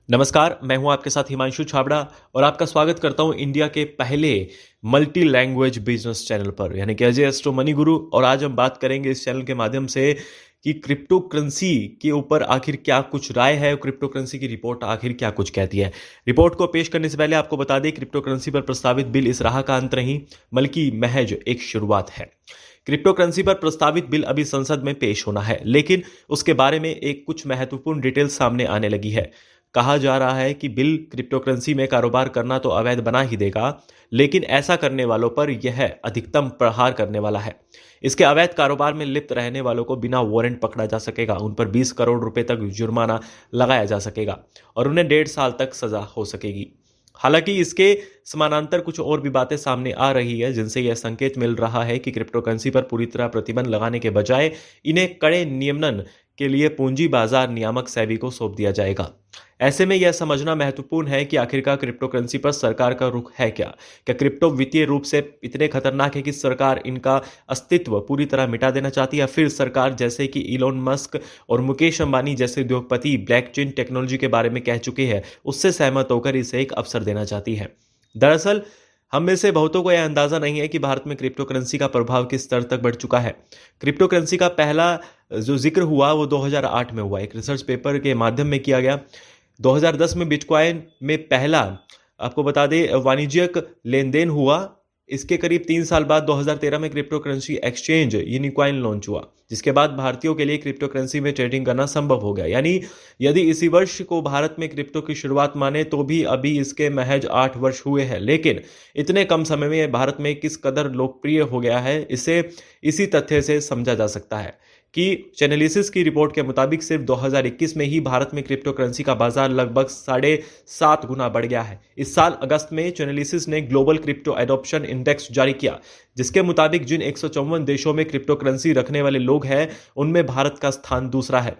नमस्कार, मैं हूं आपके साथ हिमांशु छाबड़ा और आपका स्वागत करता हूं इंडिया के पहले मल्टी लैंग्वेज बिजनेस चैनल पर यानी कि अजय एस्ट्रो मनी गुरु। और आज हम बात करेंगे इस चैनल के माध्यम से कि क्रिप्टो करेंसी के ऊपर आखिर क्या कुछ राय है और क्रिप्टो करेंसी की रिपोर्ट आखिर क्या कुछ कहती है। रिपोर्ट को पेश करने से पहले आपको बता दें, क्रिप्टो करेंसी पर प्रस्तावित बिल इस राह का अंत नहीं बल्कि महज एक शुरुआत है। क्रिप्टो करेंसी पर प्रस्तावित बिल अभी संसद में पेश होना है, लेकिन उसके बारे में एक कुछ महत्वपूर्ण डिटेल सामने आने लगी है। कहा जा रहा है कि बिल क्रिप्टो करेंसी में कारोबार करना तो अवैध बना ही देगा, लेकिन ऐसा करने वालों पर यह अधिकतम प्रहार करने वाला है। इसके अवैध कारोबार में लिप्त रहने वालों को बिना वारंट पकड़ा जा सकेगा, उन पर 20 करोड़ रुपए तक जुर्माना लगाया जा सकेगा और उन्हें 1.5 साल तक सजा हो सकेगी। हालांकि इसके समानांतर कुछ और भी बातें सामने आ रही है, जिनसे यह संकेत मिल रहा है कि क्रिप्टो करेंसी पर पूरी तरह प्रतिबंध लगाने के बजाय इन्हें कड़े नियमन के लिए पूंजी बाजार नियामक सेबी को सौंप दिया जाएगा। ऐसे में यह समझना महत्वपूर्ण है कि आखिरकार क्रिप्टो करेंसी पर सरकार का रुख है क्या। क्या क्रिप्टो वित्तीय रूप से इतने खतरनाक है कि सरकार इनका अस्तित्व पूरी तरह मिटा देना चाहती है, या फिर सरकार जैसे कि इलोन मस्क और मुकेश अंबानी जैसे उद्योगपति ब्लॉकचेन टेक्नोलॉजी के बारे में कह चुके हैं, उससे सहमत होकर इसे एक अवसर देना चाहती है। दरअसल हम में से बहुतों को यह अंदाजा नहीं है कि भारत में क्रिप्टो करेंसी का प्रभाव किस स्तर तक बढ़ चुका है। क्रिप्टो करेंसी का पहला जो जिक्र हुआ वो 2008 में हुआ, एक रिसर्च पेपर के माध्यम में किया गया। 2010 में बिटकॉइन में पहला, आपको बता दें, वाणिज्यिक लेन देन हुआ। इसके करीब 3 साल बाद 2013 में crypto currency exchange Unicoin launch हुआ, जिसके बाद भारतीयों के लिए क्रिप्टो करेंसी में ट्रेडिंग करना संभव हो गया। यानी यदि इसी वर्ष को भारत में क्रिप्टो की शुरुआत माने तो भी अभी इसके महज 8 वर्ष हुए हैं, लेकिन इतने कम समय में भारत में किस कदर लोकप्रिय हो गया है इसे इसी तथ्य से समझा जा सकता है कि चैनलिसिस की रिपोर्ट के मुताबिक सिर्फ 2021 में ही भारत में क्रिप्टो करेंसी का बाजार लगभग 7.5 गुना बढ़ गया है। इस साल अगस्त में चैनलिसिस ने ग्लोबल क्रिप्टो एडॉप्शन इंडेक्स जारी किया, जिसके मुताबिक जिन 154 देशों में क्रिप्टो करेंसी रखने वाले लोग हैं, उनमें भारत का स्थान दूसरा है।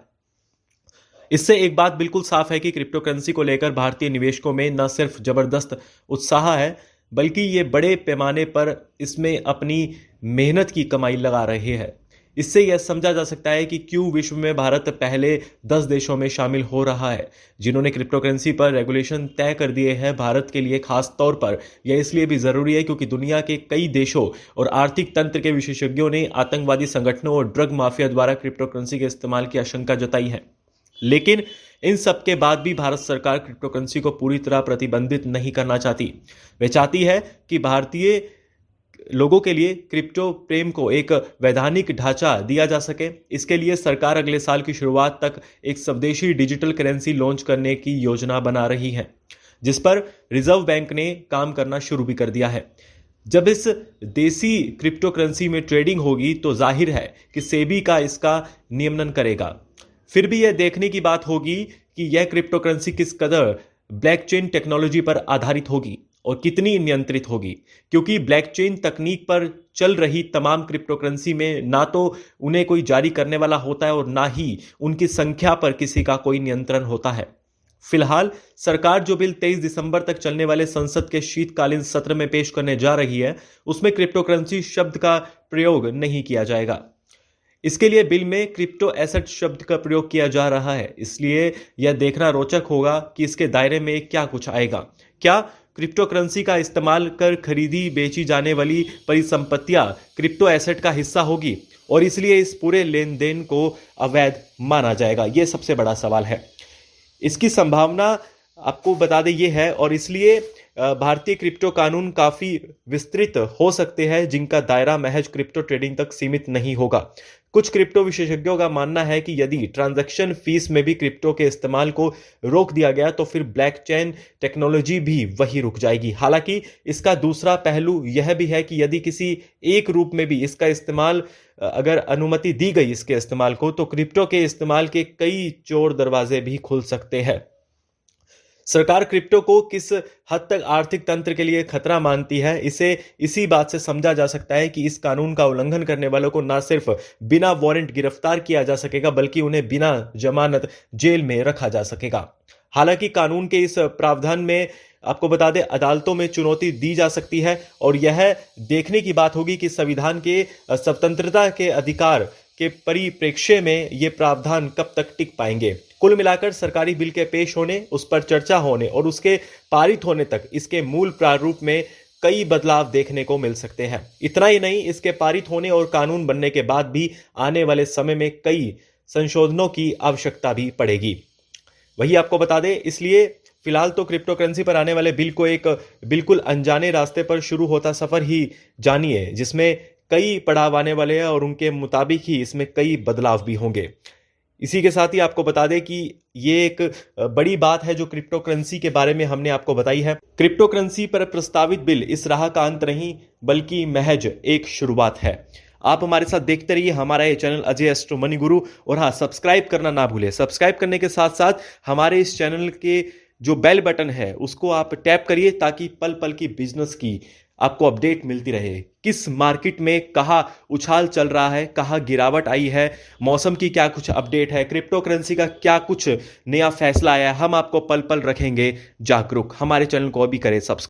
इससे एक बात बिल्कुल साफ है कि क्रिप्टो करेंसी को लेकर भारतीय निवेशकों में न सिर्फ जबरदस्त उत्साह है, बल्कि ये बड़े पैमाने पर इसमें अपनी मेहनत की कमाई लगा रहे हैं। इससे यह समझा जा सकता है कि क्यों विश्व में भारत पहले 10 देशों में शामिल हो रहा है जिन्होंने क्रिप्टो करेंसी पर रेगुलेशन तय कर दिए हैं। भारत के लिए खास तौर पर यह इसलिए भी जरूरी है क्योंकि दुनिया के कई देशों और आर्थिक तंत्र के विशेषज्ञों ने आतंकवादी संगठनों और ड्रग माफिया द्वारा क्रिप्टो करेंसी के इस्तेमाल की आशंका जताई है। लेकिन इन सब के बाद भी भारत सरकार क्रिप्टो करेंसी को पूरी तरह प्रतिबंधित नहीं करना चाहती। वे चाहती है कि भारतीय लोगों के लिए क्रिप्टो प्रेम को एक वैधानिक ढांचा दिया जा सके। इसके लिए सरकार अगले साल की शुरुआत तक एक स्वदेशी डिजिटल करेंसी लॉन्च करने की योजना बना रही है, जिस पर रिजर्व बैंक ने काम करना शुरू भी कर दिया है। जब इस देसी क्रिप्टो करेंसी में ट्रेडिंग होगी तो जाहिर है कि सेबी का इसका नियमन करेगा। फिर भी यह देखने की बात होगी कि यह क्रिप्टो करेंसी किस कदर ब्लॉकचेन टेक्नोलॉजी पर आधारित होगी और कितनी नियंत्रित होगी, क्योंकि ब्लॉकचेन तकनीक पर चल रही तमाम क्रिप्टो करेंसी में ना तो उन्हें कोई जारी करने वाला होता है और ना ही उनकी संख्या पर किसी का कोई नियंत्रण होता है। फिलहाल सरकार जो बिल 23 दिसंबर तक चलने वाले संसद के शीतकालीन सत्र में पेश करने जा रही है, उसमें क्रिप्टो करेंसी शब्द का प्रयोग नहीं किया जाएगा। इसके लिए बिल में क्रिप्टो एसेट शब्द का प्रयोग किया जा रहा है। इसलिए यह देखना रोचक होगा कि इसके दायरे में क्या कुछ आएगा। क्या क्रिप्टो करेंसी का इस्तेमाल कर खरीदी बेची जाने वाली परिसंपत्तियां क्रिप्टो एसेट का हिस्सा होगी और इसलिए इस पूरे लेन देन को अवैध माना जाएगा? यह सबसे बड़ा सवाल है। इसकी संभावना आपको बता दें ये है, और इसलिए भारतीय क्रिप्टो कानून काफी विस्तृत हो सकते हैं जिनका दायरा महज क्रिप्टो ट्रेडिंग तक सीमित नहीं होगा। कुछ क्रिप्टो विशेषज्ञों का मानना है कि यदि ट्रांजैक्शन फीस में भी क्रिप्टो के इस्तेमाल को रोक दिया गया तो फिर ब्लॉकचेन टेक्नोलॉजी भी वही रुक जाएगी। हालांकि इसका दूसरा पहलू यह भी है कि यदि किसी एक रूप में भी इसका इस्तेमाल, अगर अनुमति दी गई इसके इस्तेमाल को, तो क्रिप्टो के इस्तेमाल के कई चोर दरवाजे भी खुल सकते हैं। सरकार क्रिप्टो को किस हद तक आर्थिक तंत्र के लिए खतरा मानती है, इसे इसी बात से समझा जा सकता है कि इस कानून का उल्लंघन करने वालों को न सिर्फ बिना वारंट गिरफ्तार किया जा सकेगा, बल्कि उन्हें बिना जमानत जेल में रखा जा सकेगा। हालांकि कानून के इस प्रावधान में आपको बता दें अदालतों में चुनौती दी जा सकती है और यह देखने की बात होगी कि संविधान के स्वतंत्रता के अधिकार के परिप्रेक्ष्य में ये प्रावधान कब तक टिक पाएंगे। कुल मिलाकर सरकारी बिल के पेश होने, उस पर चर्चा होने और उसके पारित होने तक इसके मूल प्रारूप में कई बदलाव देखने को मिल सकते हैं। इतना ही नहीं, इसके पारित होने और कानून बनने के बाद भी आने वाले समय में कई संशोधनों की आवश्यकता भी पड़ेगी। वही आपको बता दें, इसलिए फिलहाल तो क्रिप्टो करेंसी पर आने वाले बिल को एक बिल्कुल अनजाने रास्ते पर शुरू होता सफर ही जानिए, जिसमें कई पड़ाव आने वाले हैं और उनके मुताबिक ही इसमें कई बदलाव भी होंगे। इसी के साथ ही आपको बता दें कि ये एक बड़ी बात है जो क्रिप्टो करेंसी के बारे में हमने आपको बताई है। क्रिप्टो करेंसी पर प्रस्तावित बिल इस राह का अंत नहीं, बल्कि महज एक शुरुआत है। आप हमारे साथ देखते रहिए हमारा ये चैनल अजय एस्ट्रो मनी गुरु, और हाँ, सब्सक्राइब करना ना भूलें। सब्सक्राइब करने के साथ साथ हमारे इस चैनल के जो बेल बटन है उसको आप टैप करिए, ताकि पल पल की बिजनेस की आपको अपडेट मिलती रहे। किस मार्केट में कहाँ उछाल चल रहा है, कहाँ गिरावट आई है, मौसम की क्या कुछ अपडेट है, क्रिप्टो करेंसी का क्या कुछ नया फैसला आया है, हम आपको पल पल रखेंगे जागरूक। हमारे चैनल को अभी करें सब्सक्राइब।